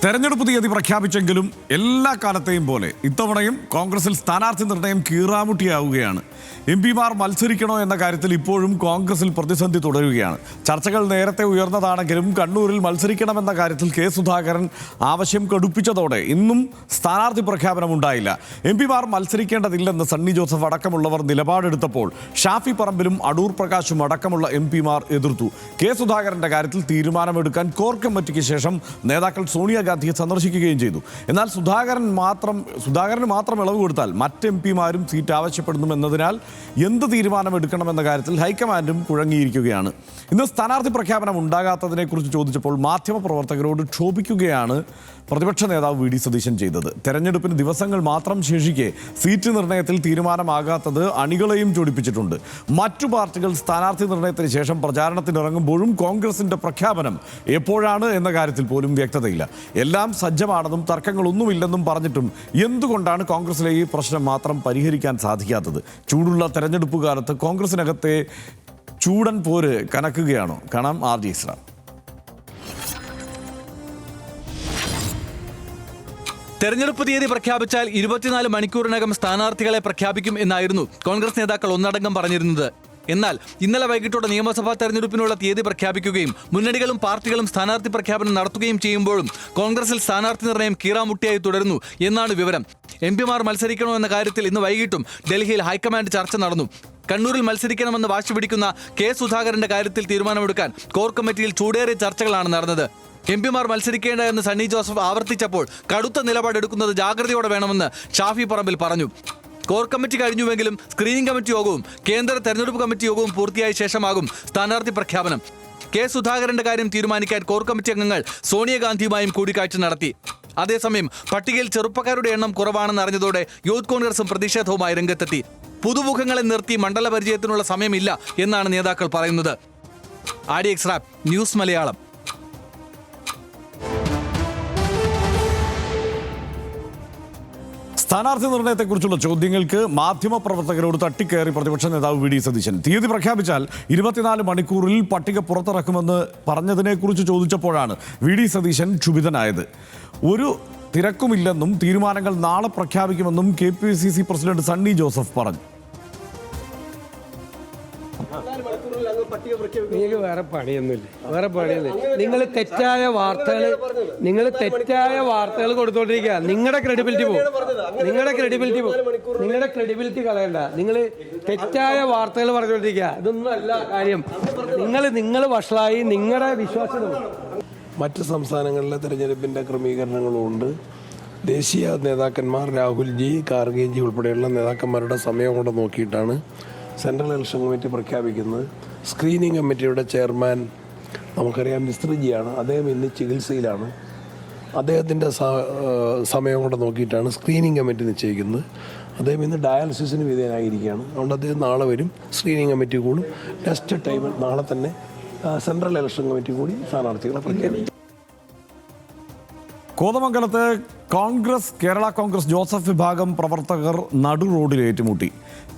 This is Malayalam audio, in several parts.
തെരഞ്ഞെടുപ്പ് തീയതി പ്രഖ്യാപിച്ചെങ്കിലും എല്ലാ കാലത്തെയും പോലെ ഇത്തവണയും കോൺഗ്രസിൽ സ്ഥാനാർത്ഥി നിർണയം കീറാമുട്ടിയാവുകയാണ്. എംപിമാർ മത്സരിക്കണോ എന്ന കാര്യത്തിൽ ഇപ്പോഴും കോൺഗ്രസിൽ പ്രതിസന്ധി തുടരുകയാണ്. ചർച്ചകൾ നേരത്തെ ഉയർന്നതാണെങ്കിലും കണ്ണൂരിൽ മത്സരിക്കണമെന്ന കാര്യത്തിൽ കെ സുധാകരൻ ആവശ്യം കടുപ്പിച്ചതോടെ ഇന്നും സ്ഥാനാർത്ഥി പ്രഖ്യാപനമുണ്ടായില്ല. എംപിമാർ മത്സരിക്കേണ്ടതില്ലെന്ന് സണ്ണി ജോസഫ് അടക്കമുള്ളവർ നിലപാടെടുത്തപ്പോൾ ഷാഫി പറമ്പിലും അടൂർ പ്രകാശും അടക്കമുള്ള എംപിമാർ എതിർത്തു. കെ സുധാകരന്റെ കാര്യത്തിൽ തീരുമാനമെടുക്കാൻ കോർ കമ്മിറ്റിക്ക് ശേഷം നേതാക്കൾ സോണിയാഗാന്ധിയെ സന്ദർശിക്കുകയും ചെയ്തു. എന്നാൽ സുധാകരന് മാത്രം ഇളവ് കൊടുത്താൽ മറ്റ് എംപിമാരും സീറ്റ് ആവശ്യപ്പെടുന്നുവെന്നതിനാൽ എന്ത് തീരുമാനമെടുക്കണമെന്ന കാര്യത്തിൽ ഹൈക്കമാൻഡും കുഴങ്ങിയിരിക്കുകയാണ്. ഇന്ന് സ്ഥാനാർത്ഥി പ്രഖ്യാപനം ഉണ്ടാകാത്തതിനെക്കുറിച്ച് ചോദിച്ചപ്പോൾ മാധ്യമപ്രവർത്തകരോട് ക്ഷോഭിക്കുകയാണ് പ്രതിപക്ഷ നേതാവ് വി ഡി സതീശൻ ചെയ്തത്. തെരഞ്ഞെടുപ്പിന് ദിവസങ്ങൾ മാത്രം ശേഷിക്കെ സീറ്റ് നിർണയത്തിൽ തീരുമാനമാകാത്തത് അണികളെയും ചൊടിപ്പിച്ചിട്ടുണ്ട്. മറ്റു പാർട്ടികൾ സ്ഥാനാർത്ഥി നിർണയത്തിന് ശേഷം പ്രചാരണത്തിനിറങ്ങുമ്പോഴും കോൺഗ്രസിന്റെ പ്രഖ്യാപനം എപ്പോഴാണ് എന്ന കാര്യത്തിൽ പോലും വ്യക്തതയില്ല. എല്ലാം സജ്ജമാണെന്നും തർക്കങ്ങളൊന്നുമില്ലെന്നും പറഞ്ഞിട്ടും എന്തുകൊണ്ടാണ് കോൺഗ്രസിലെ ഈ പ്രശ്നം മാത്രം പരിഹരിക്കാൻ സാധിക്കാത്തത്? ചൂടുള്ള തെരഞ്ഞെടുപ്പ് കാലത്ത് കോൺഗ്രസിനകത്തെ ചൂടൻ പോര് കനക്കുകയാണോ? കാണാം ആർ ജി ഇസ്രാ. തെരഞ്ഞെടുപ്പ് തീയതി പ്രഖ്യാപിച്ചാൽ 24 മണിക്കൂറിനകം സ്ഥാനാർത്ഥികളെ പ്രഖ്യാപിക്കും എന്നായിരുന്നു കോൺഗ്രസ് നേതാക്കൾ ഒന്നടങ്കം പറഞ്ഞിരുന്നത്. എന്നാൽ ഇന്നലെ വൈകിട്ടോടെ നിയമസഭാ തെരഞ്ഞെടുപ്പിനുള്ള തീയതി പ്രഖ്യാപിക്കുകയും മുന്നണികളും പാർട്ടികളും സ്ഥാനാർത്ഥി പ്രഖ്യാപനം നടത്തുകയും ചെയ്യുമ്പോഴും കോൺഗ്രസിൽ സ്ഥാനാർത്ഥി നിർണയം കീറാമുട്ടിയായി തുടരുന്നു എന്നാണ് വിവരം. എംപിമാർ മത്സരിക്കണോ എന്ന കാര്യത്തിൽ ഇന്ന് വൈകിട്ടും ഡൽഹിയിൽ ഹൈക്കമാൻഡ് ചർച്ച നടന്നു. കണ്ണൂരിൽ മത്സരിക്കണമെന്ന് വാശി പിടിക്കുന്ന കെ സുധാകരന്റെ കാര്യത്തിൽ തീരുമാനമെടുക്കാൻ കോർ കമ്മിറ്റിയിൽ ചൂടേറിയ ചർച്ചകളാണ് നടന്നത്. എംപിമാർ മത്സരിക്കേണ്ട എന്ന് സണ്ണി ജോസഫ് ആവർത്തിച്ചപ്പോൾ കടുത്ത നിലപാടെടുക്കുന്നത് ജാഗ്രതയോടെ വേണമെന്ന് ഷാഫി പറമ്പിൽ പറഞ്ഞു. കോർ കമ്മിറ്റി കഴിഞ്ഞുവെങ്കിലും സ്ക്രീനിംഗ് കമ്മിറ്റി യോഗവും കേന്ദ്ര തെരഞ്ഞെടുപ്പ് കമ്മിറ്റി യോഗവും പൂർത്തിയായ ശേഷമാകും സ്ഥാനാർത്ഥി പ്രഖ്യാപനം. കെ സുധാകരന്റെ കാര്യം തീരുമാനിക്കാൻ കോർ കമ്മിറ്റി അംഗങ്ങൾ സോണിയാഗാന്ധിയുമായും കൂടിക്കാഴ്ച നടത്തി. അതേസമയം പട്ടികയിൽ ചെറുപ്പക്കാരുടെ എണ്ണം കുറവാണെന്ന് അറിഞ്ഞതോടെ യൂത്ത് കോൺഗ്രസും പ്രതിഷേധവുമായി രംഗത്തെത്തി. പുതുമുഖങ്ങളെ നിർത്തി മണ്ഡല പരിചയത്തിനുള്ള സമയമില്ല എന്നാണ് നേതാക്കൾ പറയുന്നത്. ആടി എക്സ് റാപ്പ് ന്യൂസ് മലയാളം. സ്ഥാനാർത്ഥി നിർണയത്തെക്കുറിച്ചുള്ള ചോദ്യങ്ങൾക്ക് മാധ്യമപ്രവർത്തകരോട് തട്ടിക്കയറി പ്രതിപക്ഷ നേതാവ് വി ഡി സതീശൻ. തീയതി പ്രഖ്യാപിച്ചാൽ 24 മണിക്കൂറിൽ പട്ടിക പുറത്തിറക്കുമെന്ന് പറഞ്ഞതിനെക്കുറിച്ച് ചോദിച്ചപ്പോഴാണ് വി ഡി സതീശൻ ക്ഷുഭിതനായത്. ഒരു തിരക്കുമില്ലെന്നും തീരുമാനങ്ങൾ നാളെ പ്രഖ്യാപിക്കുമെന്നും KPCC പ്രസിഡന്റ് സണ്ണി ജോസഫ് പറഞ്ഞു. നിങ്ങൾക്ക് വേറെ പണിയൊന്നുമില്ല. നിങ്ങൾ തെറ്റായ വാർത്തകൾ കൊടുത്തോണ്ടിരിക്കുക. നിങ്ങളുടെ ക്രെഡിബിലിറ്റി കളയണ്ട. നിങ്ങൾ തെറ്റായ വാർത്തകൾ പറഞ്ഞുകൊണ്ടിരിക്കുക. ഇതൊന്നും അല്ല കാര്യം. നിങ്ങൾ വഷളായി. നിങ്ങളുടെ വിശ്വാസം മറ്റ് സംസ്ഥാനങ്ങളിലെ തെരഞ്ഞെടുപ്പിൻ്റെ ക്രമീകരണങ്ങളുമുണ്ട്. ദേശീയ നേതാക്കന്മാർ രാഹുൽജി, ഖാർഗെജി ഉൾപ്പെടെയുള്ള നേതാക്കന്മാരുടെ സമയം കൊണ്ട് നോക്കിയിട്ടാണ് സെൻട്രൽ ഇലക്ഷൻ കമ്മിറ്റി പ്രഖ്യാപിക്കുന്നത്. സ്ക്രീനിംഗ് കമ്മിറ്റിയുടെ ചെയർമാൻ നമുക്കറിയാം മിസ്ത്രിജിയാണ്. അദ്ദേഹം ഇന്ന് ചികിത്സയിലാണ്. അദ്ദേഹത്തിൻ്റെ സമയം കൊണ്ട് നോക്കിയിട്ടാണ് സ്ക്രീനിംഗ് കമ്മിറ്റി നിശ്ചയിക്കുന്നത്. അദ്ദേഹം ഇന്ന് ഡയാലിസിസിന് വിധേയനായിരിക്കുകയാണ്. അതുകൊണ്ട് അദ്ദേഹം നാളെ വരും. സ്ക്രീനിംഗ് കമ്മിറ്റി കൂടും. നെക്സ്റ്റ് ടൈം നാളെ തന്നെ സെൻട്രൽ ഇലക്ഷൻ കമ്മിറ്റി കൂടി സ്ഥാനാർത്ഥികളെ പ്രഖ്യാപിക്കും. കോതമംഗലത്ത് കേരള കോൺഗ്രസ് ജോസഫ് വിഭാഗം പ്രവർത്തകർ നടു റോഡിൽ ഏറ്റുമുട്ടി.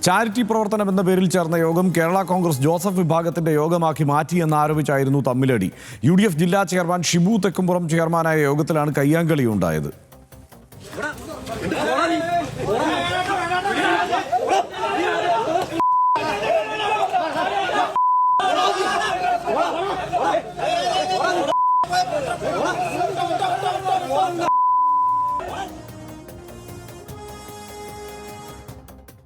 ചാരിറ്റി പ്രവർത്തനം എന്ന പേരിൽ ചേർന്ന യോഗം കേരള കോൺഗ്രസ് ജോസഫ് വിഭാഗത്തിന്റെ യോഗമാക്കി മാറ്റിയെന്നാരോപിച്ചായിരുന്നു തമ്മിലടി. UDF ജില്ലാ ചെയർമാൻ ഷിബു തെക്കുംപുറം ചെയർമാനായ യോഗത്തിലാണ് കയ്യാങ്കളി ഉണ്ടായത്.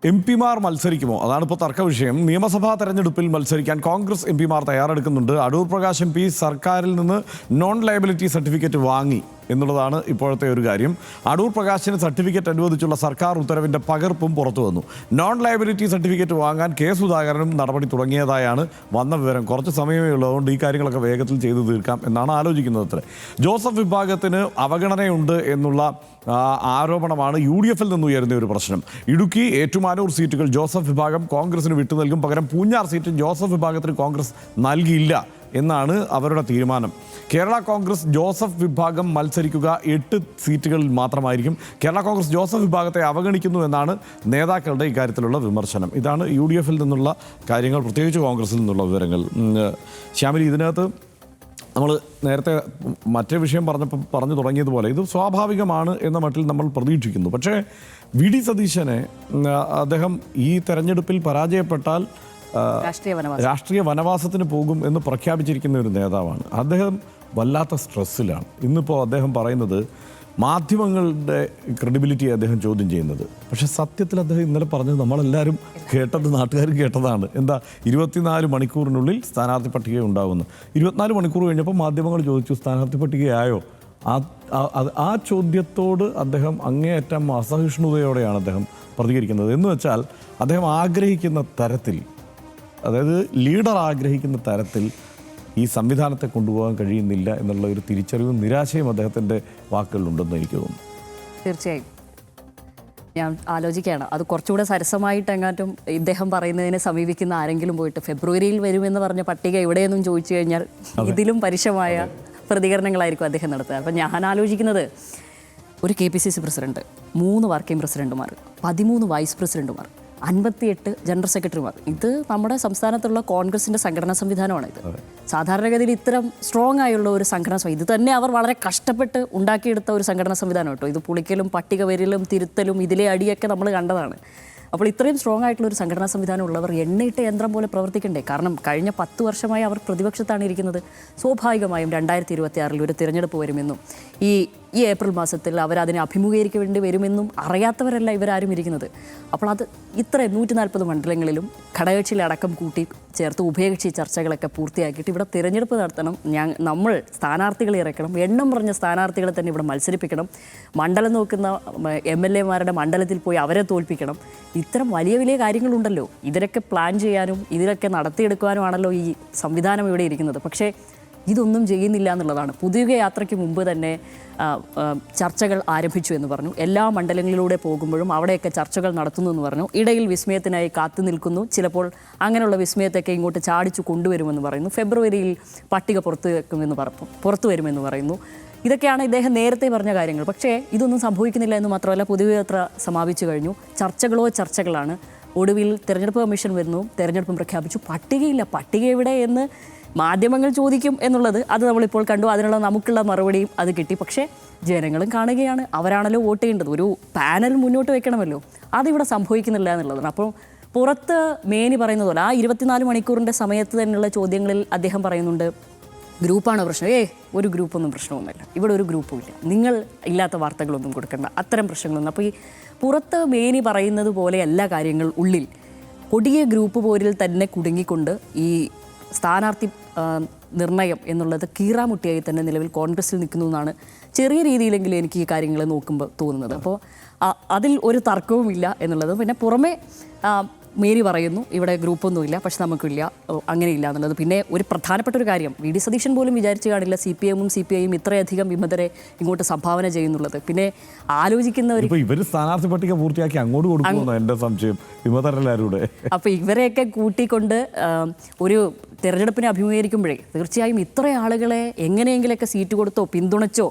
എംപിമാർ മത്സരിക്കുമോ? അതാണിപ്പോൾ തർക്ക വിഷയം. നിയമസഭാ തെരഞ്ഞെടുപ്പിൽ മത്സരിക്കാൻ കോൺഗ്രസ് എംപിമാർ തയ്യാറെടുക്കുന്നുണ്ട്. അടൂർ പ്രകാശ് MP സർക്കാരിൽ നിന്ന് നോൺ ലയബിലിറ്റി സർട്ടിഫിക്കറ്റ് വാങ്ങി എന്നുള്ളതാണ് ഇപ്പോഴത്തെ ഒരു കാര്യം. അടൂർ പ്രകാശിന് സർട്ടിഫിക്കറ്റ് അനുവദിച്ചുള്ള സർക്കാർ ഉത്തരവിൻ്റെ പകർപ്പും പുറത്തു വന്നു. നോൺ ലയബിലിറ്റി സർട്ടിഫിക്കറ്റ് വാങ്ങാൻ കെ സുധാകരനും നടപടി തുടങ്ങിയതായാണ് വന്ന വിവരം. കുറച്ച് സമയമേ ഉള്ളതുകൊണ്ട് ഈ കാര്യങ്ങളൊക്കെ വേഗത്തിൽ ചെയ്തു തീർക്കാം എന്നാണ് ആലോചിക്കുന്നത്. അത്ര ജോസഫ് വിഭാഗത്തിന് അവഗണനയുണ്ട് എന്നുള്ള ആരോപണമാണ് UDFൽ നിന്ന് ഉയരുന്ന ഒരു പ്രശ്നം. ഇടുക്കി, ഏറ്റുമാനൂർ സീറ്റുകൾ ജോസഫ് വിഭാഗം കോൺഗ്രസിന് വിട്ടു നൽകും. പകരം പൂഞ്ഞാർ സീറ്റ് ജോസഫ് വിഭാഗത്തിന് കോൺഗ്രസ് നൽകിയില്ല എന്നാണ് അവരുടെ തീരുമാനം. കേരള കോൺഗ്രസ് ജോസഫ് വിഭാഗം മത്സരിക്കുക 8 സീറ്റുകളിൽ മാത്രമായിരിക്കും. കേരള കോൺഗ്രസ് ജോസഫ് വിഭാഗത്തെ അവഗണിക്കുന്നു എന്നാണ് നേതാക്കളുടെ ഇക്കാര്യത്തിലുള്ള വിമർശനം. ഇതാണ് UDFൽ നിന്നുള്ള കാര്യങ്ങൾ, പ്രത്യേകിച്ച് കോൺഗ്രസിൽ നിന്നുള്ള വിവരങ്ങൾ. ശ്യാമിലി, ഇതിനകത്ത് നമ്മൾ നേരത്തെ മറ്റേ വിഷയം പറഞ്ഞു തുടങ്ങിയതുപോലെ ഇത് സ്വാഭാവികമാണ് എന്ന മട്ടിൽ നമ്മൾ പ്രതീക്ഷിക്കുന്നു. പക്ഷേ വി ഡി സതീശനെ അദ്ദേഹം ഈ തെരഞ്ഞെടുപ്പിൽ പരാജയപ്പെട്ടാൽ രാഷ്ട്രീയ വനവാസത്തിന് പോകും എന്ന് പ്രഖ്യാപിച്ചിരിക്കുന്ന ഒരു നേതാവാണ്. അദ്ദേഹം വല്ലാത്ത സ്ട്രെസ്സിലാണ്. ഇന്നിപ്പോൾ അദ്ദേഹം പറയുന്നത് മാധ്യമങ്ങളുടെ ക്രെഡിബിലിറ്റിയെ അദ്ദേഹം ചോദ്യം ചെയ്യുന്നത്. പക്ഷേ സത്യത്തിൽ അദ്ദേഹം ഇന്നലെ പറഞ്ഞത് നമ്മളെല്ലാവരും കേട്ടത്, നാട്ടുകാർ കേട്ടതാണ്. എന്താ, 24 മണിക്കൂറിനുള്ളിൽ സ്ഥാനാർത്ഥി പട്ടിക ഉണ്ടാകുന്നു. 24 മണിക്കൂർ കഴിഞ്ഞപ്പോൾ മാധ്യമങ്ങൾ ചോദിച്ചു സ്ഥാനാർത്ഥി പട്ടികയായോ? ആ ചോദ്യത്തോട് അദ്ദേഹം അങ്ങേയറ്റം അസഹിഷ്ണുതയോടെയാണ് അദ്ദേഹം പ്രതികരിക്കുന്നത്. എന്ന് വെച്ചാൽ അദ്ദേഹം ആഗ്രഹിക്കുന്ന തരത്തിൽ, അതായത് ലീഡർ ആഗ്രഹിക്കുന്ന തരത്തിൽ ഈ സംവിധാനത്തെ കൊണ്ടുപോകാൻ കഴിയുന്നില്ല എന്നുള്ള ഒരു തിരിച്ചറിവും നിരാശയും അദ്ദേഹത്തിൻ്റെ വാക്കുകളിലുണ്ടെന്ന് എനിക്ക് തോന്നുന്നു. തീർച്ചയായും ഞാൻ ആലോചിക്കുകയാണ്, അത് കുറച്ചുകൂടെ സരസമായിട്ട് എങ്ങാറ്റും ഇദ്ദേഹം പറയുന്നതിനെ സമീപിക്കുന്ന ആരെങ്കിലും പോയിട്ട് ഫെബ്രുവരിയിൽ വരുമെന്ന് പറഞ്ഞ പട്ടിക എവിടെയെന്നും ചോദിച്ചു കഴിഞ്ഞാൽ ഇതിലും പരുഷമായ പ്രതികരണങ്ങളായിരിക്കും അദ്ദേഹം നടത്തുക. അപ്പം ഞാൻ ആലോചിക്കുന്നത്, ഒരു KPCC പ്രസിഡന്റ്, 3 വർക്കിംഗ് പ്രസിഡന്റുമാർ, 13 വൈസ് പ്രസിഡന്റുമാർ, 58 ജനറൽ സെക്രട്ടറിമാർ. ഇത് നമ്മുടെ സംസ്ഥാനത്തുള്ള കോൺഗ്രസിൻ്റെ സംഘടനാ സംവിധാനമാണ്. ഇത് സാധാരണഗതിയിൽ ഇത്തരം സ്ട്രോങ് ആയുള്ള ഒരു സംഘടനാ ഇത് തന്നെ അവർ വളരെ കഷ്ടപ്പെട്ട് ഉണ്ടാക്കിയെടുത്ത ഒരു സംഘടനാ സംവിധാനം കേട്ടോ. ഇത് പുളിക്കലും പട്ടിക വരലും തിരുത്തലും ഇതിലെ അടിയൊക്കെ നമ്മൾ കണ്ടതാണ്. അപ്പോൾ ഇത്രയും സ്ട്രോങ് ആയിട്ടുള്ള ഒരു സംഘടനാ സംവിധാനം ഉള്ളവർ എണ്ണയിട്ട യന്ത്രം പോലെ പ്രവർത്തിക്കണ്ടേ? കാരണം കഴിഞ്ഞ 10 വർഷമായി അവർ പ്രതിപക്ഷത്താണ് ഇരിക്കുന്നത്. സ്വാഭാവികമായും 2026 ഒരു തിരഞ്ഞെടുപ്പ് വരുമെന്നും ഈ ഏപ്രിൽ മാസത്തിൽ അവരതിനെ അഭിമുഖീകരിക്കേണ്ടി വരുമെന്നും അറിയാത്തവരല്ല ഇവരാരും ഇരിക്കുന്നത്. അപ്പോൾ അത് ഇത്രയും 140 മണ്ഡലങ്ങളിലും ഘടകകക്ഷിയിലെ അടക്കം കൂട്ടി ചേർത്ത് ഉഭയകക്ഷി ചർച്ചകളൊക്കെ പൂർത്തിയാക്കിയിട്ട് ഇവിടെ തിരഞ്ഞെടുപ്പ് നടത്തണം. നമ്മൾ സ്ഥാനാർത്ഥികളെ ഇറക്കണം, എണ്ണം പറഞ്ഞ സ്ഥാനാർത്ഥികളെ തന്നെ ഇവിടെ മത്സരിപ്പിക്കണം, മണ്ഡലം നോക്കുന്ന MLA-മാരുടെ മണ്ഡലത്തിൽ പോയി അവരെ തോൽപ്പിക്കണം. ഇത്തരം വലിയ വലിയ കാര്യങ്ങളുണ്ടല്ലോ. ഇതിലൊക്കെ പ്ലാൻ ചെയ്യാനും ഇതിലൊക്കെ നടത്തിയെടുക്കുവാനുമാണല്ലോ ഈ സംവിധാനം ഇവിടെ ഇരിക്കുന്നത്. പക്ഷേ ഇതൊന്നും ചെയ്യുന്നില്ല എന്നുള്ളതാണ്. പുതിയ യാത്രയ്ക്ക് മുമ്പ് തന്നെ ചർച്ചകൾ ആരംഭിച്ചു എന്ന് പറഞ്ഞു. എല്ലാ മണ്ഡലങ്ങളിലൂടെ പോകുമ്പോഴും അവിടെയൊക്കെ ചർച്ചകൾ നടത്തുന്നു എന്ന് പറഞ്ഞു. ഇടയിൽ വിസ്മയത്തിനായി കാത്തു നിൽക്കുന്നു. ചിലപ്പോൾ അങ്ങനെയുള്ള വിസ്മയത്തൊക്കെ ഇങ്ങോട്ട് ചാടിച്ചു കൊണ്ടുവരുമെന്ന് പറയുന്നു. ഫെബ്രുവരിയിൽ പട്ടിക പുറത്തു വരുമെന്ന് പറയുന്നു. ഇതൊക്കെയാണ് ഇദ്ദേഹം നേരത്തെ പറഞ്ഞ കാര്യങ്ങൾ. പക്ഷേ ഇതൊന്നും സംഭവിക്കുന്നില്ല എന്ന് മാത്രമല്ല, പൊതുയാത്ര സമാപിച്ചു കഴിഞ്ഞു. ചർച്ചകളാണ്. ഒടുവിൽ തെരഞ്ഞെടുപ്പ് കമ്മീഷൻ വരുന്നു, തെരഞ്ഞെടുപ്പും പ്രഖ്യാപിച്ചു. പട്ടികയില്ല, പട്ടിക എവിടെ എന്ന് മാധ്യമങ്ങൾ ചോദിക്കും എന്നുള്ളത് അത് നമ്മളിപ്പോൾ കണ്ടു. അതിനുള്ള നമുക്കുള്ള മറുപടിയും അത് കിട്ടി. പക്ഷേ ജനങ്ങളും കാണുകയാണ്, അവരാണല്ലോ വോട്ട് ചെയ്യേണ്ടത്. ഒരു പാനൽ മുന്നോട്ട് വെക്കണമല്ലോ, അതിവിടെ സംഭവിക്കുന്നില്ല എന്നുള്ളതാണ്. അപ്പോൾ പുറത്ത് മേനി പറയുന്നത് പോലെ ആ 24 മണിക്കൂറിൻ്റെ സമയത്ത് തന്നെയുള്ള ചോദ്യങ്ങളിൽ അദ്ദേഹം പറയുന്നുണ്ട്, ഗ്രൂപ്പാണോ പ്രശ്നം? ഒരു ഗ്രൂപ്പൊന്നും പ്രശ്നമൊന്നുമില്ല, ഇവിടെ ഒരു ഗ്രൂപ്പും ഇല്ല, നിങ്ങൾ ഇല്ലാത്ത വാർത്തകളൊന്നും കൊടുക്കണ്ട, അത്തരം പ്രശ്നങ്ങളൊന്നും. അപ്പോൾ ഈ പുറത്ത് മേനി പറയുന്നത് പോലെ എല്ലാ കാര്യങ്ങൾ ഉള്ളിൽ കൊടിയ ഗ്രൂപ്പ് പോരിൽ തന്നെ കുടുങ്ങിക്കൊണ്ട് ഈ സ്ഥാനാർത്ഥി നിർണയം എന്നുള്ളത് കീറാമുട്ടിയായി തന്നെ നിലവിൽ കോൺഗ്രസിൽ നിൽക്കുന്നു എന്നാണ് ചെറിയ രീതിയിലെങ്കിലും എനിക്ക് ഈ കാര്യങ്ങൾ നോക്കുമ്പോൾ തോന്നുന്നത്. അപ്പോൾ അതിൽ ഒരു തർക്കവുമില്ല എന്നുള്ളത്. പിന്നെ പുറമെ മേരി പറയുന്നു ഇവിടെ ഗ്രൂപ്പൊന്നുമില്ല, പക്ഷെ നമുക്കില്ല, അങ്ങനെയില്ല എന്നുള്ളത്. പിന്നെ ഒരു പ്രധാനപ്പെട്ട ഒരു കാര്യം, വി ഡി സതീശൻ പോലും വിചാരിച്ചു കാണില്ല CPM-ഉം CPI-യും ഇത്രയധികം വിമതരെ ഇങ്ങോട്ട് സംഭാവന ചെയ്യുന്നുള്ളത്. പിന്നെ ആലോചിക്കുന്നവർ ഇവർ സ്ഥാനാർത്ഥി പട്ടിക പൂർത്തിയാക്കി അങ്ങോട്ട് കൊടുക്കുമെന്നോ എൻ്റെ സംശയം, വിമതരെല്ലാവരുടെ. അപ്പോൾ ഇവരെയൊക്കെ കൂട്ടിക്കൊണ്ട് ഒരു തെരഞ്ഞെടുപ്പിനെ അഭിമുഖീകരിക്കുമ്പോഴേ തീർച്ചയായും ഇത്ര ആളുകളെ എങ്ങനെയെങ്കിലൊക്കെ സീറ്റ് കൊടുത്തോ പിന്തുണച്ചോ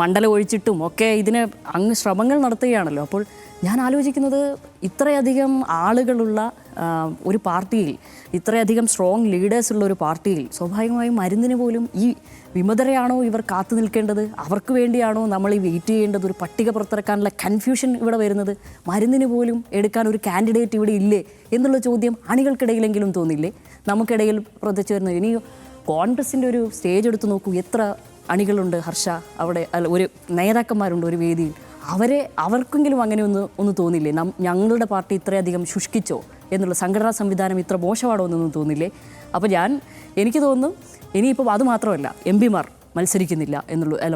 മണ്ഡലം ഒഴിച്ചിട്ടും ഒക്കെ ഇതിന് അങ്ങ് ശ്രമങ്ങൾ നടത്തുകയാണല്ലോ. അപ്പോൾ ഞാൻ ആലോചിക്കുന്നത്, ഇത്രയധികം ആളുകളുള്ള ഒരു പാർട്ടിയിൽ, ഇത്രയധികം സ്ട്രോങ് ലീഡേഴ്സുള്ള ഒരു പാർട്ടിയിൽ സ്വാഭാവികമായും മരുന്നിന് പോലും ഈ വിമതരെയാണോ ഇവർ കാത്തു നിൽക്കേണ്ടത്? അവർക്ക് വേണ്ടിയാണോ നമ്മൾ ഈ വെയിറ്റ് ചെയ്യേണ്ടത്? ഒരു പട്ടിക പുറത്തിറക്കാനുള്ള കൺഫ്യൂഷൻ ഇവിടെ വരുന്നത്. മരുന്നിന് പോലും എടുക്കാൻ ഒരു കാൻഡിഡേറ്റ് ഇവിടെ ഇല്ലേ എന്നുള്ള ചോദ്യം അണികൾക്കിടയിലെങ്കിലും തോന്നില്ലേ? നമുക്കിടയിൽ പ്രവർത്തിച്ചു വരുന്നത്. ഇനി കോൺഗ്രസിൻ്റെ ഒരു സ്റ്റേജ് എടുത്ത് നോക്കൂ, എത്ര അണികളുണ്ട് ഹർഷ അവിടെ, ഒരു നേതാക്കന്മാരുണ്ട് ഒരു വേദിയിൽ. അവർക്കെങ്കിലും അങ്ങനെ ഒന്ന് തോന്നില്ലേ? ഞങ്ങളുടെ പാർട്ടി ഇത്രയധികം ശുഷ്കിച്ചോ എന്നുള്ള, സംഘടനാ സംവിധാനം ഇത്ര മോശമാണോ എന്നൊന്നും തോന്നില്ലേ? അപ്പോൾ എനിക്ക് തോന്നുന്നു ഇനിയിപ്പോൾ അത് മാത്രമല്ല, MP-മാർ മത്സരിക്കുന്നില്ല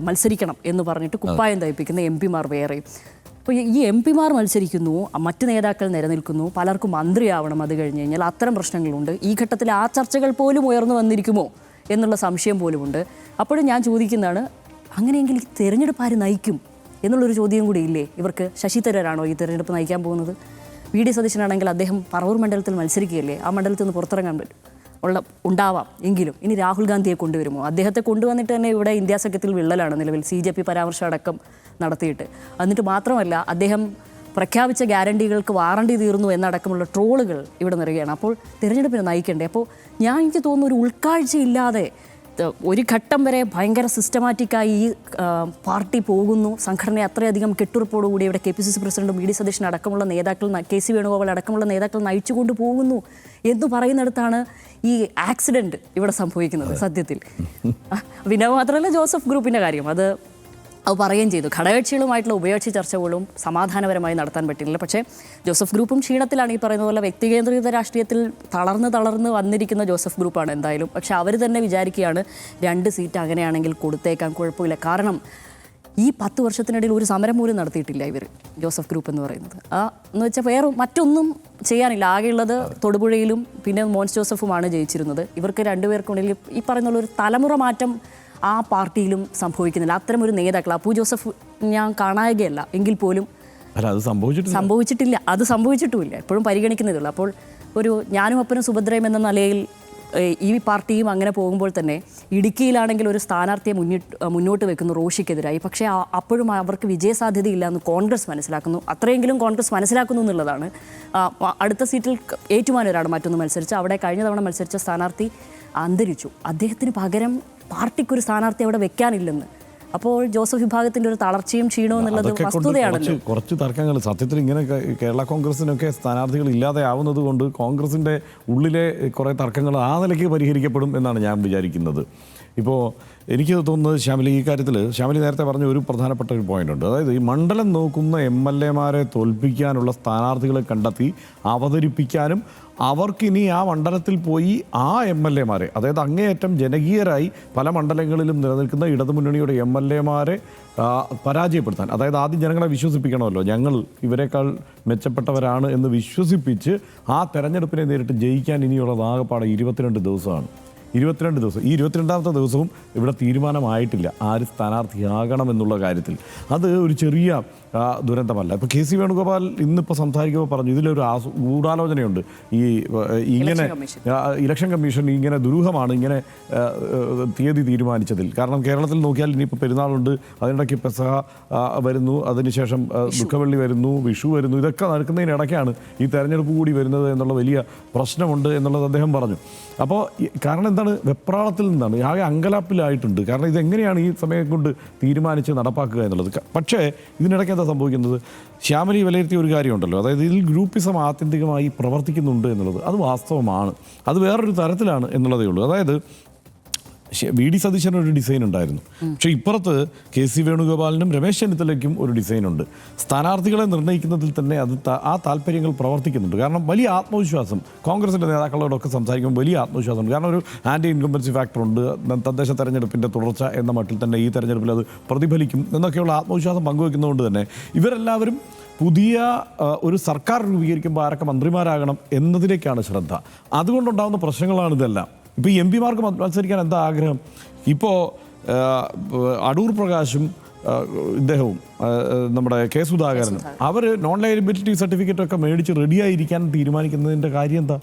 മത്സരിക്കണം എന്ന് പറഞ്ഞിട്ട് കുപ്പായം തയ്പ്പിക്കുന്ന MP-മാർ വേറെയും. അപ്പോൾ ഈ MP-മാർ മത്സരിക്കുന്നു, മറ്റ് നേതാക്കൾ നിലനിൽക്കുന്നു, പലർക്കും മന്ത്രിയാവണം. അത് കഴിഞ്ഞ് കഴിഞ്ഞാൽ അത്തരം പ്രശ്നങ്ങളുണ്ട്. ഈ ഘട്ടത്തിൽ ആ ചർച്ചകൾ പോലും ഉയർന്നു വന്നിരിക്കുമോ എന്നുള്ള സംശയം പോലുമുണ്ട്. അപ്പോഴും ഞാൻ ചോദിക്കുന്നതാണ്, അങ്ങനെയെങ്കിൽ ഈ തെരഞ്ഞെടുപ്പ് ആര് നയിക്കും എന്നുള്ളൊരു ചോദ്യം കൂടി ഇല്ലേ ഇവർക്ക്? ശശി തരൂരാണോ ഈ തെരഞ്ഞെടുപ്പ് നയിക്കാൻ പോകുന്നത്? വി ഡി സതീശനാണെങ്കിൽ അദ്ദേഹം പറവൂർ മണ്ഡലത്തിൽ മത്സരിക്കുകയല്ലേ, ആ മണ്ഡലത്തിൽ നിന്ന് പുറത്തിറങ്ങാൻ ഉണ്ടാവാം. എങ്കിലും ഇനി രാഹുൽ ഗാന്ധിയെ കൊണ്ടുവരുമോ? അദ്ദേഹത്തെ കൊണ്ടുവന്നിട്ട് തന്നെ ഇവിടെ ഇന്ത്യ സഖ്യത്തിൽ വിള്ളലാണ് നിലവിൽ, CJP പരാമർശം അടക്കം നടത്തിയിട്ട്. എന്നിട്ട് മാത്രമല്ല, അദ്ദേഹം പ്രഖ്യാപിച്ച ഗ്യാരണ്ടികൾക്ക് വാറണ്ടി തീർന്നു എന്നടക്കമുള്ള ട്രോളുകൾ ഇവിടെ നിറയുകയാണ്. അപ്പോൾ തിരഞ്ഞെടുപ്പിനെ നയിക്കണ്ടേ? അപ്പോൾ എനിക്ക് തോന്നുന്നു ഒരു ഉൾക്കാഴ്ചയില്ലാതെ ഒരു ഘട്ടം വരെ ഭയങ്കര സിസ്റ്റമാറ്റിക്കായി ഈ പാർട്ടി പോകുന്നു, സംഘടന അത്രയധികം കെട്ടുറപ്പോടുകൂടി ഇവിടെ KPCC പ്രസിഡന്റും VD സതീശൻ അടക്കമുള്ള നേതാക്കൾ, KC വേണുഗോപാൽ അടക്കമുള്ള നേതാക്കൾ നയിച്ചുകൊണ്ട് പോകുന്നു എന്ന് പറയുന്നിടത്താണ് ഈ ആക്സിഡന്റ് ഇവിടെ സംഭവിക്കുന്നത് സത്യത്തിൽ. പിന്നെ മാത്രമല്ല ജോസഫ് ഗ്രൂപ്പിൻ്റെ കാര്യം അത് പറയുകയും ചെയ്തു. ഘടകകക്ഷികളുമായിട്ടുള്ള ഉഭയകക്ഷി ചർച്ചകളും സമാധാനപരമായി നടത്താൻ പറ്റില്ല. പക്ഷേ ജോസഫ് ഗ്രൂപ്പും ക്ഷീണത്തിലാണ്. ഈ പറയുന്ന പോലെ വ്യക്തികേന്ദ്രീകൃത രാഷ്ട്രീയത്തിൽ തളർന്ന് വന്നിരിക്കുന്ന ജോസഫ് ഗ്രൂപ്പാണ് എന്തായാലും. പക്ഷേ അവർ തന്നെ വിചാരിക്കുകയാണ് 2 സീറ്റ് അങ്ങനെയാണെങ്കിൽ കൊടുത്തേക്കാൻ കുഴപ്പമില്ല. കാരണം ഈ 10 വർഷത്തിനിടയിൽ ഒരു സമരം പോലും നടത്തിയിട്ടില്ല ഇവർ, ജോസഫ് ഗ്രൂപ്പ് എന്ന് പറയുന്നത്. എന്ന് വെച്ചാൽ വേറെ മറ്റൊന്നും ചെയ്യാനില്ല. ആകെയുള്ളത് തൊടുപുഴയിലും പിന്നെ മോൻസ് ജോസഫുമാണ് ജയിച്ചിരുന്നത്. ഇവർക്ക് രണ്ടുപേർക്കുള്ളിൽ ഈ പറയുന്ന ഒരു തലമുറ മാറ്റം ആ പാർട്ടിയിലും സംഭവിക്കുന്നില്ല. അത്തരം ഒരു നേതാക്കൾ അപ്പു ജോസഫ് ഞാൻ കാണാകുകയല്ല എങ്കിൽ പോലും സംഭവിച്ചിട്ടില്ല, അത് സംഭവിച്ചിട്ടുമില്ല, എപ്പോഴും പരിഗണിക്കുന്നതേ ഉള്ളൂ. അപ്പോൾ ഒരു ഞാനും അപ്പനും സുഭദ്രയും എന്ന നിലയിൽ ഈ പാർട്ടിയും അങ്ങനെ പോകുമ്പോൾ തന്നെ ഇടുക്കിയിലാണെങ്കിൽ ഒരു സ്ഥാനാർത്ഥിയെ മുന്നോട്ട് വെക്കുന്നു റോഷിക്കെതിരായി. പക്ഷേ അപ്പോഴും അവർക്ക് വിജയസാധ്യതയില്ല എന്ന് കോൺഗ്രസ് മനസ്സിലാക്കുന്നു. അത്രയെങ്കിലും കോൺഗ്രസ് മനസ്സിലാക്കുന്നു എന്നുള്ളതാണ്. അടുത്ത സീറ്റിൽ ഏറ്റുമാനൂരാണ് മറ്റൊന്ന് മത്സരിച്ച്, അവിടെ കഴിഞ്ഞ തവണ മത്സരിച്ച സ്ഥാനാർത്ഥി അന്തരിച്ചു. അദ്ദേഹത്തിന് പകരം പാർട്ടിക്കൊരു സ്ഥാനാർത്ഥി അവിടെ വെക്കാനില്ലെന്ന്. അപ്പോൾ ജോസഫ് വിഭാഗത്തിന്റെ ഒരു തളർച്ചയും ക്ഷീണവും എന്നുള്ളത് വസ്തുതയാണല്ലോ. കുറച്ച് തർക്കങ്ങൾ സത്യത്തിൽ ഇങ്ങനെ കേരള കോൺഗ്രസിനൊക്കെ സ്ഥാനാർത്ഥികൾ ഇല്ലാതെ ആവുന്നത് കൊണ്ട് കോൺഗ്രസിൻ്റെ ഉള്ളിലെ കുറേ തർക്കങ്ങൾ ആ നിലയ്ക്ക് പരിഹരിക്കപ്പെടും എന്നാണ് ഞാൻ വിചാരിക്കുന്നത്. ഇപ്പോൾ എനിക്ക് തോന്നുന്നത് ശ്യാമിലി ഈ കാര്യത്തിൽ ശ്യാമിലി നേരത്തെ പറഞ്ഞ ഒരു പ്രധാനപ്പെട്ട ഒരു പോയിന്റ് ഉണ്ട്. അതായത് ഈ മണ്ഡലം നോക്കുന്ന MLA-മാരെ തോൽപ്പിക്കാനുള്ള സ്ഥാനാർത്ഥികളെ കണ്ടെത്തി അവതരിപ്പിക്കാനും അവർക്കിനി ആ മണ്ഡലത്തിൽ പോയി ആ MLA-മാരെ, അതായത് അങ്ങേയറ്റം ജനകീയരായി പല മണ്ഡലങ്ങളിലും നിലനിൽക്കുന്ന ഇടതുമുന്നണിയുടെ MLA-മാരെ പരാജയപ്പെടുത്താൻ, അതായത് ആദ്യം ജനങ്ങളെ വിശ്വസിപ്പിക്കണമല്ലോ, ഞങ്ങൾ ഇവരെക്കാൾ മെച്ചപ്പെട്ടവരാണ് എന്ന് വിശ്വസിപ്പിച്ച് ആ തെരഞ്ഞെടുപ്പിനെ നേരിട്ട് ജയിക്കാൻ ഇനിയുള്ളത് ആകെപ്പാടെ 22 ദിവസമാണ്. 22 ദിവസം. ഈ 22ാമത്തെ ദിവസവും ഇവിടെ തീരുമാനമായിട്ടില്ല ആര് സ്ഥാനാർത്ഥിയാകണം എന്നുള്ള കാര്യത്തിൽ. അത് ഒരു ചെറിയ ദുരന്തമല്ല. ഇപ്പോൾ KC വേണുഗോപാൽ ഇന്നിപ്പോൾ സംസാരിക്കുമ്പോൾ പറഞ്ഞു ഇതിലൊരു ഗൂഢാലോചനയുണ്ട്. ഇങ്ങനെ ഇലക്ഷൻ കമ്മീഷൻ ഇങ്ങനെ ദുരൂഹമാണ് ഇങ്ങനെ തീയതി തീരുമാനിച്ചതിൽ. കാരണം കേരളത്തിൽ നോക്കിയാൽ ഇനിയിപ്പോൾ പെരുന്നാളുണ്ട്, അതിനിടയ്ക്ക് പെസഹ വരുന്നു, അതിനുശേഷം ദുഃഖവെള്ളി വരുന്നു, വിഷു വരുന്നു, ഇതൊക്കെ നടക്കുന്നതിനിടയ്ക്കാണ് ഈ തെരഞ്ഞെടുപ്പ് കൂടി വരുന്നത് എന്നുള്ള വലിയ പ്രശ്നമുണ്ട് എന്നുള്ളത് അദ്ദേഹം പറഞ്ഞു. അപ്പോൾ കാരണം എന്താണ്, വെപ്രാളത്തിൽ നിന്നാണ്, ആകെ അങ്കലാപ്പിലായിട്ടുണ്ട്. കാരണം ഇതെങ്ങനെയാണ് ഈ സമയം കൊണ്ട് തീരുമാനിച്ച് നടപ്പാക്കുക എന്നുള്ളത്. പക്ഷേ ഇതിനിടയ്ക്ക് എന്താ സംഭവിക്കുന്നത്, ശ്യാമലി വിലയിരുത്തിയ ഒരു കാര്യമുണ്ടല്ലോ, അതായത് ഇതിൽ ഗ്രൂപ്പിസം ആത്യന്തികമായി പ്രവർത്തിക്കുന്നുണ്ട് എന്നുള്ളത്. അത് വാസ്തവമാണ്, അത് വേറൊരു തരത്തിലാണ് എന്നുള്ളതേ ഉള്ളൂ. അതായത് VD സതീശന് ഒരു ഡിസൈൻ ഉണ്ടായിരുന്നു, പക്ഷേ ഇപ്പുറത്ത് KC വേണുഗോപാലിനും രമേശ് ചെന്നിത്തലയ്ക്കും ഒരു ഡിസൈനുണ്ട്. സ്ഥാനാർത്ഥികളെ നിർണ്ണയിക്കുന്നതിൽ തന്നെ അത് ആ താല്പര്യങ്ങൾ പ്രവർത്തിക്കുന്നുണ്ട്. കാരണം വലിയ ആത്മവിശ്വാസം കോൺഗ്രസിൻ്റെ നേതാക്കളോടൊക്കെ സംസാരിക്കുമ്പോൾ വലിയ ആത്മവിശ്വാസമുണ്ട്. കാരണം ഒരു ആൻറ്റി ഇൻകംബൻസി ഫാക്ടറുണ്ട്, തദ്ദേശ തെരഞ്ഞെടുപ്പിൻ്റെ തുടർച്ച എന്ന മട്ടിൽ തന്നെ ഈ തെരഞ്ഞെടുപ്പിൽ അത് പ്രതിഫലിക്കും എന്നൊക്കെയുള്ള ആത്മവിശ്വാസം പങ്കുവെക്കുന്നതുകൊണ്ട് തന്നെ ഇവരെല്ലാവരും പുതിയ ഒരു സർക്കാർ രൂപീകരിക്കുമ്പോൾ ആരൊക്കെ മന്ത്രിമാരാകണം എന്നതിലേക്കാണ് ശ്രദ്ധ. അതുകൊണ്ടുണ്ടാകുന്ന പ്രശ്നങ്ങളാണ് ഇതെല്ലാം. ഇപ്പോൾ ഈ MP-മാർക്ക് മത്സരിക്കാൻ എന്താ ആഗ്രഹം? ഇപ്പോൾ അടൂർ പ്രകാശും ഇദ്ദേഹവും നമ്മുടെ K. സുധാകരനും അവർ നോൺ ലയബിലിറ്റി സർട്ടിഫിക്കറ്റൊക്കെ മേടിച്ച് റെഡിയായിരിക്കാൻ തീരുമാനിക്കുന്നതിൻ്റെ കാര്യം എന്താ?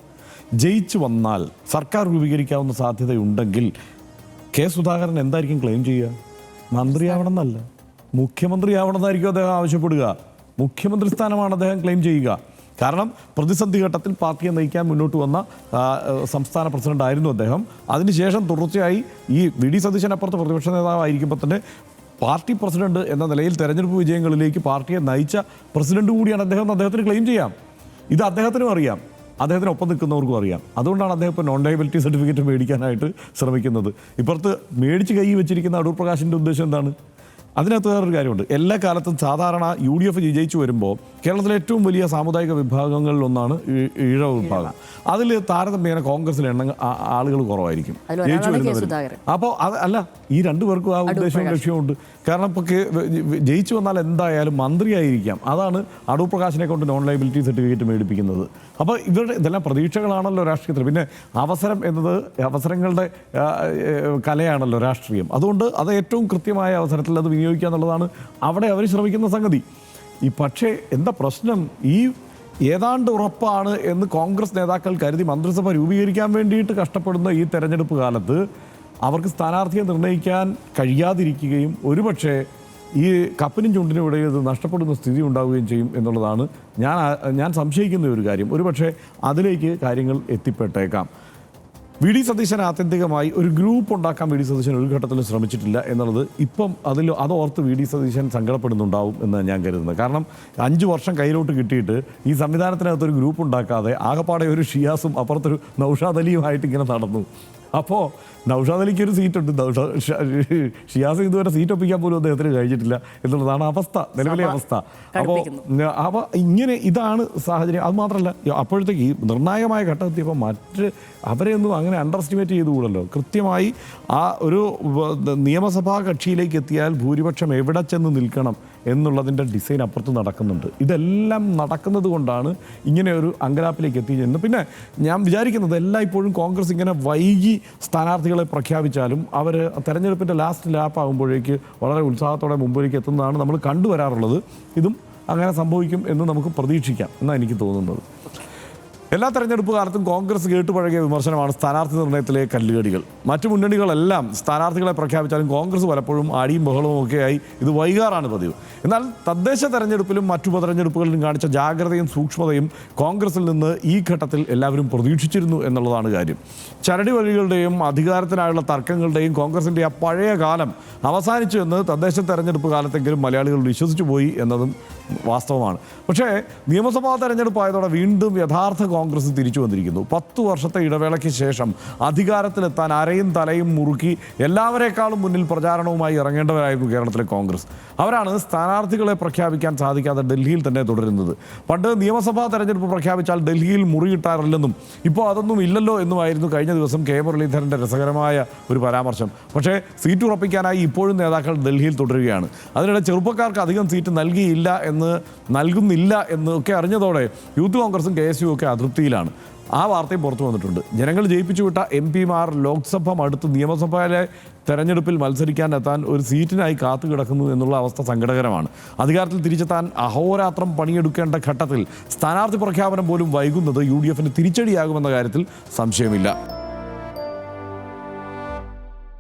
ജയിച്ചു വന്നാൽ സർക്കാർ രൂപീകരിക്കാവുന്ന സാധ്യതയുണ്ടെങ്കിൽ K. സുധാകരൻ എന്തായിരിക്കും ക്ലെയിം ചെയ്യുക? മന്ത്രിയാവണം എന്നല്ല, മുഖ്യമന്ത്രിയാവണമെന്നായിരിക്കും അദ്ദേഹം ആവശ്യപ്പെടുക. മുഖ്യമന്ത്രി സ്ഥാനമാണ് അദ്ദേഹം ക്ലെയിം ചെയ്യുക. കാരണം പ്രതിസന്ധി ഘട്ടത്തിൽ പാർട്ടിയെ നയിക്കാൻ മുന്നോട്ട് വന്ന സംസ്ഥാന പ്രസിഡന്റ് ആയിരുന്നു അദ്ദേഹം. അതിനുശേഷം തുടർച്ചയായി ഈ VD സതീശനപ്പുറത്ത് പ്രതിപക്ഷ നേതാവായിരിക്കുമ്പോൾ തന്നെ പാർട്ടി പ്രസിഡന്റ് എന്ന നിലയിൽ തെരഞ്ഞെടുപ്പ് വിജയങ്ങളിലേക്ക് പാർട്ടിയെ നയിച്ച പ്രസിഡന്റ് കൂടിയാണ് അദ്ദേഹം. അദ്ദേഹത്തിന് ക്ലെയിം ചെയ്യാം. ഇത് അദ്ദേഹത്തിനും അറിയാം, അദ്ദേഹത്തിനൊപ്പം നിൽക്കുന്നവർക്കും അറിയാം. അതുകൊണ്ടാണ് അദ്ദേഹം ഇപ്പോൾ നോൺ ലയബിലിറ്റി സർട്ടിഫിക്കറ്റ് മേടിക്കാനായിട്ട് ശ്രമിക്കുന്നത്. ഇപ്പുറത്ത് മേടിച്ച് കൈ വെച്ചിരിക്കുന്ന അടൂർ പ്രകാശിൻ്റെ ഉദ്ദേശം എന്താണ്? അതിനകത്ത് വേറൊരു കാര്യമുണ്ട്. എല്ലാ കാലത്തും സാധാരണ UDF വിജയിച്ചു വരുമ്പോൾ കേരളത്തിലെ ഏറ്റവും വലിയ സാമുദായിക വിഭാഗങ്ങളിലൊന്നാണ് ഈഴവ വിഭാഗം. അതിൽ താരതമ്യേന കോൺഗ്രസിലെ ആളുകൾ കുറവായിരിക്കും ജയിച്ചു വരുന്നവർ. അപ്പോൾ അല്ല, ഈ രണ്ടു പേർക്കും ആ ഉദ്ദേശവും ലക്ഷ്യമുണ്ട്. കാരണം ഇപ്പോൾ ജയിച്ചു വന്നാൽ എന്തായാലും മന്ത്രിയായിരിക്കാം. അതാണ് അടൂർ പ്രകാശിനെ കൊണ്ട് നോൺ ലയബിലിറ്റി സർട്ടിഫിക്കറ്റ് മേടിപ്പിക്കുന്നത്. അപ്പോൾ ഇതെല്ലാം പ്രതീക്ഷകളാണല്ലോ രാഷ്ട്രീയത്തിൽ. പിന്നെ അവസരം എന്നത് അവസരങ്ങളുടെ കലയാണല്ലോ രാഷ്ട്രീയം. അതുകൊണ്ട് അത് ഏറ്റവും കൃത്യമായ അവസരത്തിൽ അത് വിനിയോഗിക്കുക എന്നുള്ളതാണ് അവിടെ അവർ ശ്രമിക്കുന്ന സംഗതി. പക്ഷേ എന്താ പ്രശ്നം, ഈ ഏതാണ്ട് ഉറപ്പാണ് എന്ന് കോൺഗ്രസ് നേതാക്കൾ കരുതി മന്ത്രിസഭ രൂപീകരിക്കാൻ വേണ്ടിയിട്ട് കഷ്ടപ്പെടുന്ന ഈ തെരഞ്ഞെടുപ്പ് കാലത്ത് അവർക്ക് സ്ഥാനാർത്ഥിയെ നിർണ്ണയിക്കാൻ കഴിയാതിരിക്കുകയും ഒരുപക്ഷെ ഈ കപ്പിനും ചുണ്ടിനും ഇടയിൽ ഇത് നഷ്ടപ്പെടുന്ന സ്ഥിതി ഉണ്ടാവുകയും ചെയ്യും എന്നുള്ളതാണ് ഞാൻ സംശയിക്കുന്ന ഒരു കാര്യം. ഒരുപക്ഷെ അതിലേക്ക് കാര്യങ്ങൾ എത്തിപ്പെട്ടേക്കാം. വി ഡി സതീശൻ ആത്യന്തികമായി ഒരു ഗ്രൂപ്പ് ഉണ്ടാക്കാൻ വി ഡി സതീശൻ ഒരു ഘട്ടത്തിലും ശ്രമിച്ചിട്ടില്ല എന്നുള്ളത് ഇപ്പം അതോർത്ത് വി ഡി സതീശൻ സങ്കടപ്പെടുന്നുണ്ടാവും എന്ന് ഞാൻ കരുതുന്നത്. കാരണം 5 വർഷം കയ്യിലോട്ട് കിട്ടിയിട്ട് ഈ സംവിധാനത്തിനകത്തൊരു ഗ്രൂപ്പ് ഉണ്ടാക്കാതെ ആകപ്പാടെ ഒരു ഷിയാസും അപ്പുറത്തൊരു നൗഷാദ് അലിയുമായിട്ട് ഇങ്ങനെ നടന്നു. അപ്പോൾ നൗഷാദ് അലിക്ക് ഒരു സീറ്റുണ്ട്, ഷിയാസ് ഇതുവരെ സീറ്റ് ഒപ്പിക്കാൻ പോലും അദ്ദേഹത്തിന് കഴിഞ്ഞിട്ടില്ല എന്നുള്ളതാണ് അവസ്ഥ, നിലവിലെ അവസ്ഥ. അപ്പോൾ ഇങ്ങനെ ഇതാണ് സാഹചര്യം. അത് മാത്രമല്ല, അപ്പോഴത്തേക്ക് ഈ നിർണായകമായ ഘട്ടമെത്തിയപ്പോൾ അവരെയൊന്നും അങ്ങനെ അണ്ടർ എസ്റ്റിമേറ്റ് ചെയ്തുകൂടല്ലോ. കൃത്യമായി ആ ഒരു നിയമസഭാ കക്ഷിയിലേക്ക് എത്തിയാൽ ഭൂരിപക്ഷം എവിടെ ചെന്ന് നിൽക്കണം എന്നുള്ളതിൻ്റെ ഡിസൈൻ അപ്പുറത്ത് നടക്കുന്നുണ്ട്. ഇതെല്ലാം നടക്കുന്നത് കൊണ്ടാണ് ഇങ്ങനെ ഒരു അങ്കലാപ്പിലേക്ക് എത്തിച്ചെന്ന്. പിന്നെ ഞാൻ വിചാരിക്കുന്നത് എല്ലായ്പ്പോഴും കോൺഗ്രസ് ഇങ്ങനെ വൈകി സ്ഥാനാർത്ഥികളെ പ്രഖ്യാപിച്ചാലും അവർ തെരഞ്ഞെടുപ്പിൻ്റെ ലാസ്റ്റ് ലാപ്പ് ആകുമ്പോഴേക്ക് വളരെ ഉത്സാഹത്തോടെ മുമ്പിലേക്ക് എത്തുന്നതാണ് നമ്മൾ കണ്ടുവരാറുള്ളത്. ഇതും അങ്ങനെ സംഭവിക്കും എന്ന് നമുക്ക് പ്രതീക്ഷിക്കാം എന്നാണ് എനിക്ക് തോന്നുന്നത്. എല്ലാ തെരഞ്ഞെടുപ്പ് കാലത്തും കോൺഗ്രസ് കേട്ടുപഴകിയ വിമർശനമാണ് സ്ഥാനാർത്ഥി നിർണ്ണയത്തിലെ കല്ലുകടികൾ. മറ്റു മുന്നണികളെല്ലാം സ്ഥാനാർത്ഥികളെ പ്രഖ്യാപിച്ചാലും കോൺഗ്രസ് പലപ്പോഴും അടിയും ബഹളവും ഒക്കെയായി ഇത് വൈകാറാണ് പതിവ്. എന്നാൽ തദ്ദേശ തെരഞ്ഞെടുപ്പിലും മറ്റു ഉപതെരഞ്ഞെടുപ്പുകളിലും കാണിച്ച ജാഗ്രതയും സൂക്ഷ്മതയും കോൺഗ്രസിൽ നിന്ന് ഈ ഘട്ടത്തിൽ എല്ലാവരും പ്രതീക്ഷിച്ചിരുന്നു എന്നുള്ളതാണ് കാര്യം. ചരടി വഴികളുടെയും അധികാരത്തിനായുള്ള തർക്കങ്ങളുടെയും കോൺഗ്രസിൻ്റെ ആ പഴയ കാലം അവസാനിച്ചു എന്ന് തദ്ദേശ തെരഞ്ഞെടുപ്പ് കാലത്തെങ്കിലും മലയാളികൾ വിശ്വസിച്ചു പോയി എന്നതും വാസ്തവമാണ്. പക്ഷേ നിയമസഭാ തെരഞ്ഞെടുപ്പായതോടെ വീണ്ടും യഥാർത്ഥ കോൺഗ്രസ് തിരിച്ചു വന്നിരിക്കുന്നു. 10 വർഷത്തെ ഇടവേളയ്ക്ക് ശേഷം അധികാരത്തിലെത്താൻ അരയും തലയും മുറുക്കി എല്ലാവരേക്കാളും മുന്നിൽ പ്രചാരണവുമായി ഇറങ്ങേണ്ടവരായിരുന്നു കേരളത്തിലെ കോൺഗ്രസ്. അവരാണ് സ്ഥാനാർത്ഥികളെ പ്രഖ്യാപിക്കാൻ സാധിക്കാതെ ഡൽഹിയിൽ തന്നെ തുടരുന്നത്. പണ്ട് നിയമസഭാ തെരഞ്ഞെടുപ്പ് പ്രഖ്യാപിച്ചാൽ ഡൽഹിയിൽ മുറിയിട്ടാറില്ലെന്നും ഇപ്പോൾ അതൊന്നും ഇല്ലല്ലോ എന്നുമായിരുന്നു കഴിഞ്ഞ ദിവസം കെ മുരളീധരൻ്റെ രസകരമായ ഒരു പരാമർശം. പക്ഷേ സീറ്റ് ഉറപ്പിക്കാനായി ഇപ്പോഴും നേതാക്കൾ ഡൽഹിയിൽ തുടരുകയാണ്. അതിനിടെ ചെറുപ്പക്കാർക്ക് അധികം സീറ്റ് നൽകുന്നില്ല എന്നൊക്കെ അറിഞ്ഞതോടെ യൂത്ത് കോൺഗ്രസും KSU ഒക്കെ അതൃപ്തിയിലാണ്. ആ വാർത്തയും പുറത്തു വന്നിട്ടുണ്ട്. ജനങ്ങൾ ജയിപ്പിച്ചുവിട്ട MP-മാർ ലോക്സഭ അടുത്ത് നിയമസഭയിലെ തെരഞ്ഞെടുപ്പിൽ മത്സരിക്കാനെത്താൻ ഒരു സീറ്റിനായി കാത്തു കിടക്കുന്നു എന്നുള്ള അവസ്ഥ സങ്കടകരമാണ്. അധികാരത്തിൽ തിരിച്ചെത്താൻ അഹോരാത്രം പണിയെടുക്കേണ്ട ഘട്ടത്തിൽ സ്ഥാനാർത്ഥി പ്രഖ്യാപനം പോലും വൈകുന്നത് UDF-ന് തിരിച്ചടിയാകുമെന്ന കാര്യത്തിൽ സംശയമില്ല.